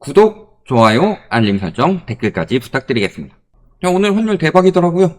구독, 좋아요, 알림 설정, 댓글까지 부탁드리겠습니다. 오늘 환율 대박이더라고요.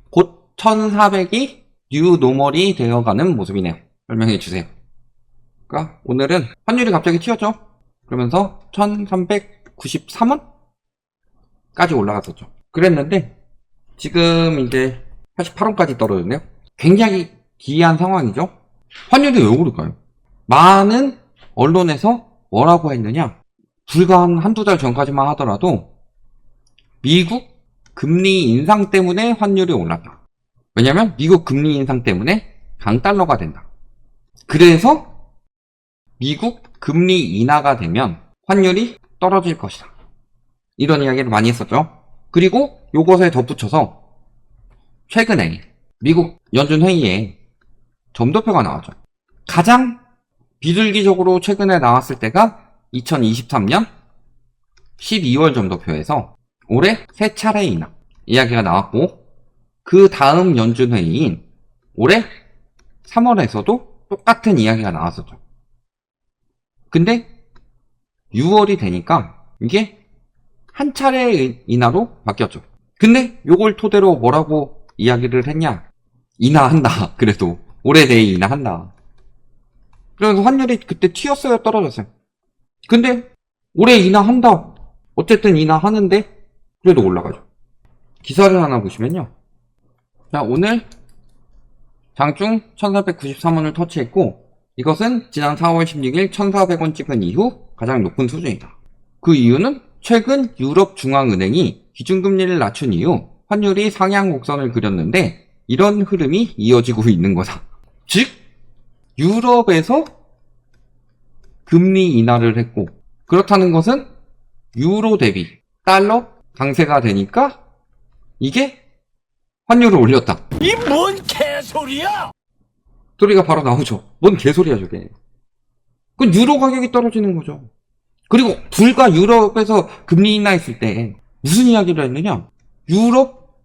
곧 1400이 뉴 노멀이 되어가는 모습이네요. 설명해 주세요. 그러니까 오늘은 환율이 갑자기 튀었죠. 그러면서 1393원? 까지 올라갔었죠. 그랬는데 지금 이제 88원까지 떨어졌네요. 굉장히 기이한 상황이죠. 환율이 왜 오를까요? 많은 언론에서 뭐라고 했느냐, 불과 한두 달 전까지만 하더라도 미국 금리 인상 때문에 환율이 올랐다. 왜냐면 미국 금리 인상 때문에 강달러가 된다. 그래서 미국 금리 인하가 되면 환율이 떨어질 것이다. 이런 이야기를 많이 했었죠. 그리고 요것에 덧붙여서 최근에 미국 연준 회의에 점도표가 나왔죠. 가장 비둘기적으로 최근에 나왔을 때가 2023년 12월 점도표에서 올해 3차례 인하 이야기가 나왔고, 그 다음 연준 회의인 올해 3월에서도 똑같은 이야기가 나왔었죠. 근데 6월이 되니까 이게 한 차례 인하로 바뀌었죠. 근데 요걸 토대로 뭐라고 이야기를 했냐, 인하한다. 그래도 올해 내에 인하한다. 그래서 환율이 그때 튀었어요, 떨어졌어요? 근데 올해 인하한다. 어쨌든 인하하는데 그래도 올라가죠. 기사를 하나 보시면요, 자, 오늘 장중 1493원을 터치했고, 이것은 지난 4월 16일 1400원 찍은 이후 가장 높은 수준이다. 그 이유는 최근 유럽 중앙은행이 기준금리를 낮춘 이후 환율이 상향 곡선을 그렸는데 이런 흐름이 이어지고 있는 거다. 즉 유럽에서 금리 인하를 했고, 그렇다는 것은 유로 대비 달러 강세가 되니까 이게 환율을 올렸다. 이 뭔 개소리야! 소리가 바로 나오죠. 뭔 개소리야 저게. 그건 유로 가격이 떨어지는 거죠. 그리고 불과 유럽에서 금리 인하했을 때 무슨 이야기를 했느냐, 유럽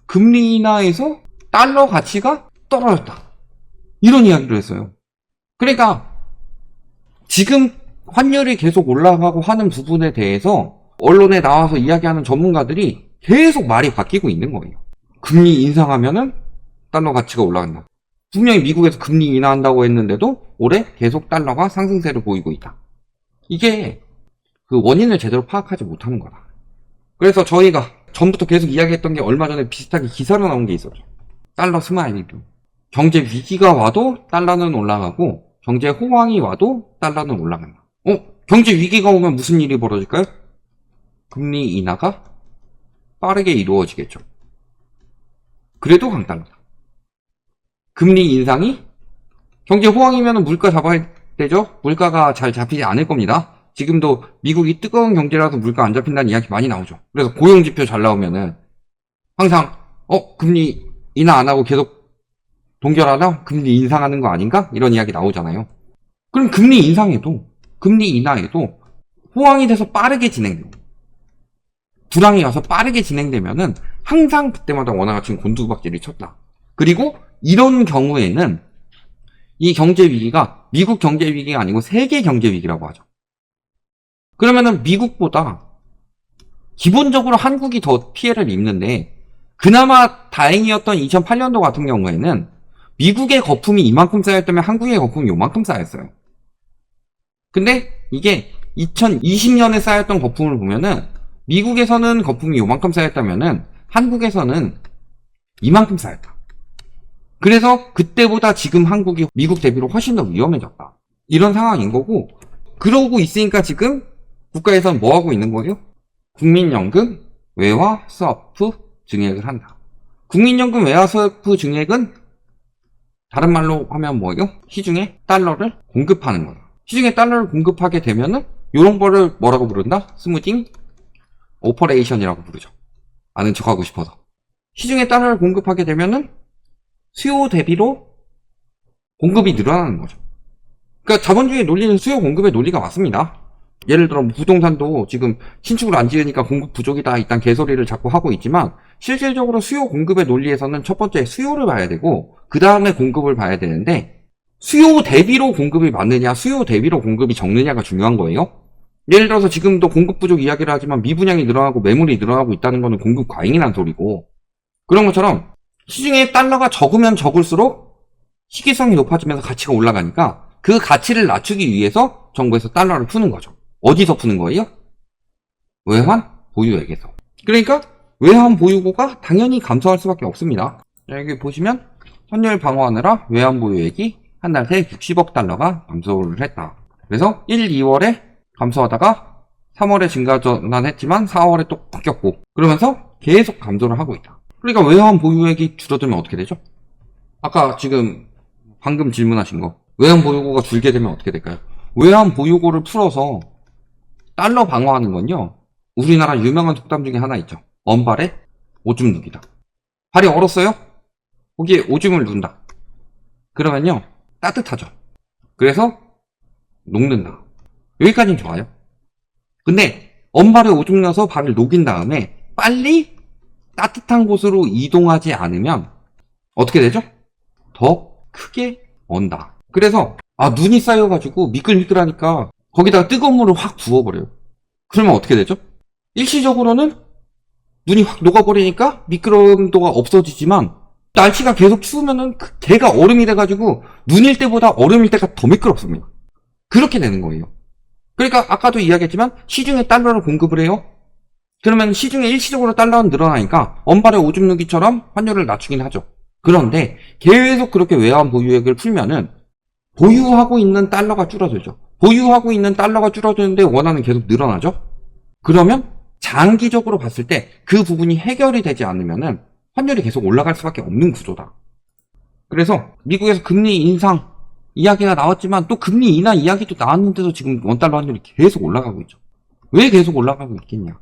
금리 인하에서 달러 가치가 떨어졌다, 이런 이야기를 했어요. 그러니까 지금 환율이 계속 올라가고 하는 부분에 대해서 언론에 나와서 이야기하는 전문가들이 계속 말이 바뀌고 있는 거예요. 금리 인상하면은 달러 가치가 올라간다. 분명히 미국에서 금리 인하한다고 했는데도 올해 계속 달러가 상승세를 보이고 있다. 이게 그 원인을 제대로 파악하지 못하는 거다. 그래서 저희가 전부터 계속 이야기했던 게 얼마 전에 비슷하게 기사로 나온 게 있었죠. 달러 스마일리로. 경제 위기가 와도 달러는 올라가고 경제 호황이 와도 달러는 올라간다. 경제 위기가 오면 무슨 일이 벌어질까요? 금리 인하가 빠르게 이루어지겠죠. 그래도 강달러다. 금리 인상이 경제 호황이면 물가 잡아야 되죠? 물가가 잘 잡히지 않을 겁니다. 지금도 미국이 뜨거운 경제라서 물가 안 잡힌다는 이야기 많이 나오죠. 그래서 고용지표 잘 나오면은 항상 금리 인하 안 하고 계속 동결하다 금리 인상하는 거 아닌가? 이런 이야기 나오잖아요. 그럼 금리 인상에도 금리 인하에도 호황이 돼서 빠르게 진행되고 불황이 와서 빠르게 진행되면은 항상 그때마다 원화가 지금 곤두박질을 쳤다. 그리고 이런 경우에는 이 경제 위기가 미국 경제 위기가 아니고 세계 경제 위기라고 하죠. 그러면은 미국보다 기본적으로 한국이 더 피해를 입는데, 그나마 다행이었던 2008년도 같은 경우에는 미국의 거품이 이만큼 쌓였다면 한국의 거품이 요만큼 쌓였어요. 근데 이게 2020년에 쌓였던 거품을 보면은 미국에서는 거품이 요만큼 쌓였다면은 한국에서는 이만큼 쌓였다. 그래서 그때보다 지금 한국이 미국 대비로 훨씬 더 위험해졌다. 이런 상황인 거고, 그러고 있으니까 지금 국가에서는 뭐 하고 있는 거죠? 국민연금 외화 스와프 증액을 한다. 국민연금 외화 스와프 증액은 다른 말로 하면 뭐예요? 시중에 달러를 공급하는 거다. 시중에 달러를 공급하게 되면은 이런 거를 뭐라고 부른다? 스무징 오퍼레이션이라고 부르죠. 아는 척하고 싶어서. 시중에 달러를 공급하게 되면은 수요 대비로 공급이 늘어나는 거죠. 그러니까 자본주의 논리는 수요 공급의 논리가 맞습니다. 예를 들어 부동산도 지금 신축을 안 지으니까 공급 부족이다 일단 개소리를 자꾸 하고 있지만, 실질적으로 수요 공급의 논리에서는 첫 번째 수요를 봐야 되고 그 다음에 공급을 봐야 되는데, 수요 대비로 공급이 많느냐 수요 대비로 공급이 적느냐가 중요한 거예요. 예를 들어서 지금도 공급 부족 이야기를 하지만 미분양이 늘어나고 매물이 늘어나고 있다는 거는 공급 과잉이란 소리고, 그런 것처럼 시중에 달러가 적으면 적을수록 시기성이 높아지면서 가치가 올라가니까 그 가치를 낮추기 위해서 정부에서 달러를 푸는 거죠. 어디서 푸는 거예요? 외환 보유액에서. 그러니까 외환 보유고가 당연히 감소할 수밖에 없습니다. 여기 보시면 환율 방어하느라 외환 보유액이 한 달 새 60억 달러가 감소를 했다. 그래서 1, 2월에 감소하다가 3월에 증가 전환했지만 4월에 또 바뀌었고, 그러면서 계속 감소를 하고 있다. 그러니까 외환 보유액이 줄어들면 어떻게 되죠? 아까 지금 방금 질문하신 거, 외환 보유고가 줄게 되면 어떻게 될까요? 외환 보유고를 풀어서 달러 방어하는 건요, 우리나라 유명한 속담 중에 하나 있죠. 언발에 오줌 누기다. 발이 얼었어요? 거기에 오줌을 누운다. 그러면요 따뜻하죠. 그래서 녹는다. 여기까지는 좋아요. 근데 언발에 오줌 넣어서 발을 녹인 다음에 빨리 따뜻한 곳으로 이동하지 않으면 어떻게 되죠? 더 크게 언다. 그래서 눈이 쌓여가지고 미끌미끌하니까 거기다가 뜨거운 물을 확 부어버려요. 그러면 어떻게 되죠? 일시적으로는 눈이 확 녹아버리니까 미끄럼도가 없어지지만 날씨가 계속 추우면은 걔가 얼음이 돼가지고 눈일 때보다 얼음일 때가 더 미끄럽습니다. 그렇게 되는 거예요. 그러니까 아까도 이야기했지만 시중에 달러를 공급을 해요. 그러면 시중에 일시적으로 달러는 늘어나니까 언발의 오줌 누기처럼 환율을 낮추긴 하죠. 그런데 계속 그렇게 외환 보유액을 풀면은 보유하고 있는 달러가 줄어들죠. 보유하고 있는 달러가 줄어드는데 원화는 계속 늘어나죠. 그러면 장기적으로 봤을 때 그 부분이 해결이 되지 않으면은 환율이 계속 올라갈 수밖에 없는 구조다. 그래서 미국에서 금리 인상 이야기가 나왔지만 또 금리 인하 이야기도 나왔는데도 지금 원달러 환율이 계속 올라가고 있죠. 왜 계속 올라가고 있겠냐?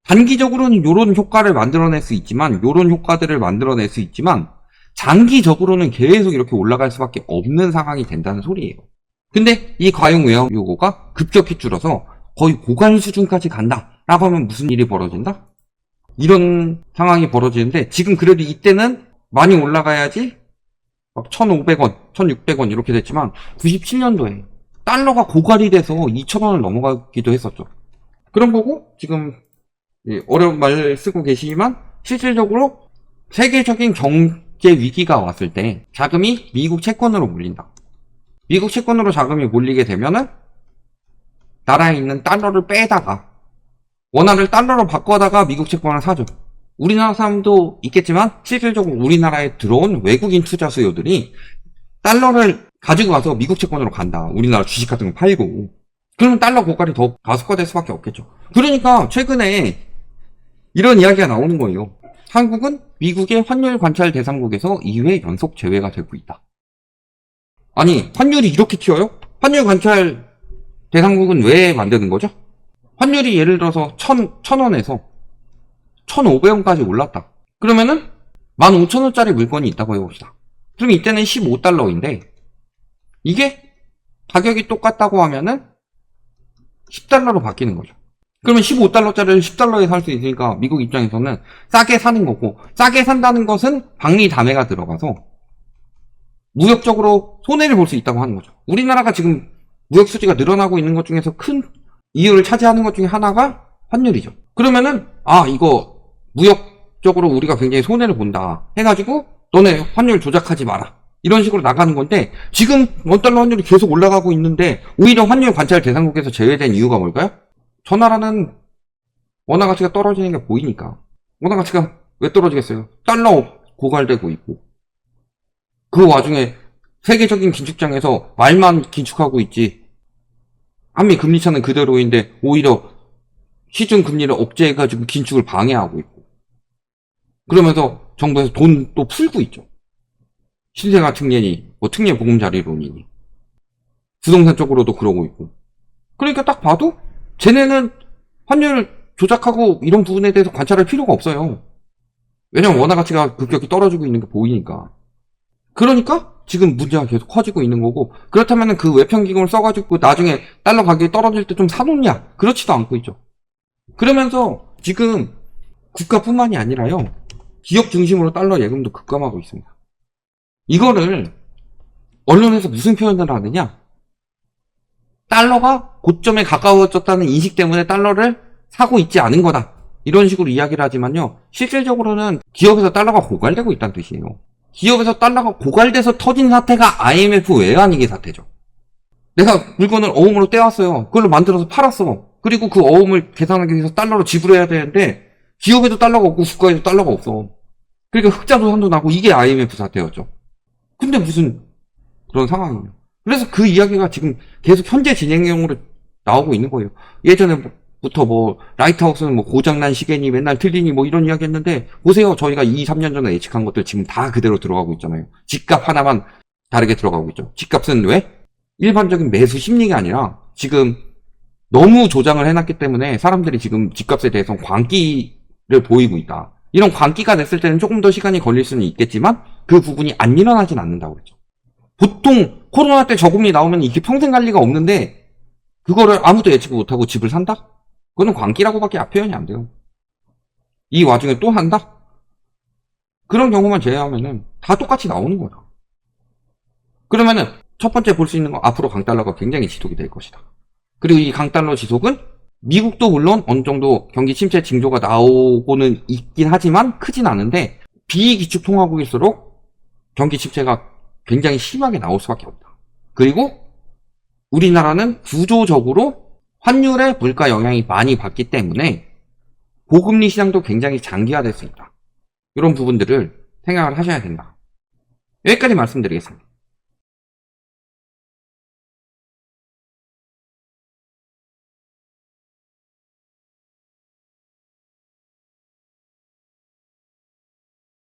단기적으로는 이런 효과를 만들어낼 수 있지만, 이런 효과들을 만들어낼 수 있지만 장기적으로는 계속 이렇게 올라갈 수밖에 없는 상황이 된다는 소리예요. 근데 이 과용 외환 요구가 급격히 줄어서 거의 고갈 수준까지 간다 라고 하면 무슨 일이 벌어진다? 이런 상황이 벌어지는데, 지금 그래도 이때는 많이 올라가야지 막 1,500원, 1,600원 이렇게 됐지만 97년도에 달러가 고갈이 돼서 2,000원을 넘어가기도 했었죠. 그런 거고, 지금 어려운 말 쓰고 계시지만 실질적으로 세계적인 경제 위기가 왔을 때 자금이 미국 채권으로 몰린다. 미국 채권으로 자금이 몰리게 되면은 나라에 있는 달러를 빼다가 원화를 달러로 바꿔다가 미국 채권을 사죠. 우리나라 사람도 있겠지만 실질적으로 우리나라에 들어온 외국인 투자 수요들이 달러를 가지고 가서 미국 채권으로 간다. 우리나라 주식 같은 거 팔고. 그러면 달러 고갈이 더 가속화될 수밖에 없겠죠. 그러니까 최근에 이런 이야기가 나오는 거예요. 한국은 미국의 환율 관찰 대상국에서 2회 연속 제외가 되고 있다. 아니, 환율이 이렇게 튀어요? 환율 관찰 대상국은 왜 만드는 거죠? 환율이 예를 들어서 1,000원에서 1,500원까지 올랐다. 그러면은 15,000원짜리 물건이 있다고 해봅시다. 그럼 이때는 15달러인데 이게 가격이 똑같다고 하면은 10달러로 바뀌는 거죠. 그러면 15달러짜리를 10달러에 살 수 있으니까 미국 입장에서는 싸게 사는 거고, 싸게 산다는 것은 박리 담회가 들어가서 무역적으로 손해를 볼 수 있다고 하는 거죠. 우리나라가 지금 무역 수지가 늘어나고 있는 것 중에서 큰 이유를 차지하는 것 중에 하나가 환율이죠. 그러면은 이거 무역적으로 우리가 굉장히 손해를 본다 해가지고 너네 환율 조작하지 마라, 이런 식으로 나가는 건데, 지금 원달러 환율이 계속 올라가고 있는데 오히려 환율 관찰 대상국에서 제외된 이유가 뭘까요? 저 나라는 원화 가치가 떨어지는 게 보이니까. 원화 가치가 왜 떨어지겠어요? 달러 고갈되고 있고, 그 와중에 세계적인 긴축장에서 말만 긴축하고 있지 한미 금리 차는 그대로인데 오히려 시중 금리를 억제해가지고 긴축을 방해하고 있고, 그러면서 정부에서 돈 또 풀고 있죠. 신생아 특례니 특례 보금자리론이니 부동산 쪽으로도 그러고 있고. 그러니까 딱 봐도 쟤네는 환율 조작하고 이런 부분에 대해서 관찰할 필요가 없어요. 왜냐면 원화 가치가 급격히 떨어지고 있는 게 보이니까. 그러니까 지금 문제가 계속 커지고 있는 거고, 그렇다면 그 외평기금을 써가지고 나중에 달러 가격이 떨어질 때 좀 사놓냐? 그렇지도 않고 있죠. 그러면서 지금 국가뿐만이 아니라요, 기업 중심으로 달러 예금도 급감하고 있습니다. 이거를 언론에서 무슨 표현을 하느냐? 달러가 고점에 가까워졌다는 인식 때문에 달러를 사고 있지 않은 거다. 이런 식으로 이야기를 하지만요. 실질적으로는 기업에서 달러가 고갈되고 있다는 뜻이에요. 기업에서 달러가 고갈돼서 터진 사태가 IMF 외환위기 사태죠. 내가 물건을 어음으로 떼왔어요. 그걸로 만들어서 팔았어. 그리고 그 어음을 계산하기 위해서 달러로 지불해야 되는데 기업에도 달러가 없고 국가에도 달러가 없어. 그러니까 흑자도산도 나고 이게 IMF 사태였죠. 근데 무슨 그런 상황이에요. 그래서 그 이야기가 지금 계속 현재 진행형으로 나오고 있는 거예요. 예전에부터 뭐 라이트하우스는 뭐 고장난 시계니 맨날 틀리니 뭐 이런 이야기 했는데 보세요. 저희가 2, 3년 전에 예측한 것들 지금 다 그대로 들어가고 있잖아요. 집값 하나만 다르게 들어가고 있죠. 집값은 왜? 일반적인 매수 심리가 아니라 지금 너무 조장을 해놨기 때문에 사람들이 지금 집값에 대해서 광기를 보이고 있다. 이런 광기가 됐을 때는 조금 더 시간이 걸릴 수는 있겠지만 그 부분이 안 일어나진 않는다고 그랬죠. 보통 코로나 때 저금리 나오면 이게 평생 갈 리가 없는데 그거를 아무도 예측 못하고 집을 산다? 그거는 광기라고밖에 표현이 안 돼요. 이 와중에 또 한다? 그런 경우만 제외하면은 다 똑같이 나오는 거죠. 그러면은 첫 번째 볼 수 있는 건 앞으로 강달러가 굉장히 지속이 될 것이다. 그리고 이 강달러 지속은 미국도 물론 어느 정도 경기 침체 징조가 나오고는 있긴 하지만 크진 않은데 비기축통화국일수록 경기 침체가 굉장히 심하게 나올 수밖에 없다. 그리고 우리나라는 구조적으로 환율의 물가 영향이 많이 받기 때문에 고금리 시장도 굉장히 장기화될 수 있다. 이런 부분들을 생각을 하셔야 된다. 여기까지 말씀드리겠습니다.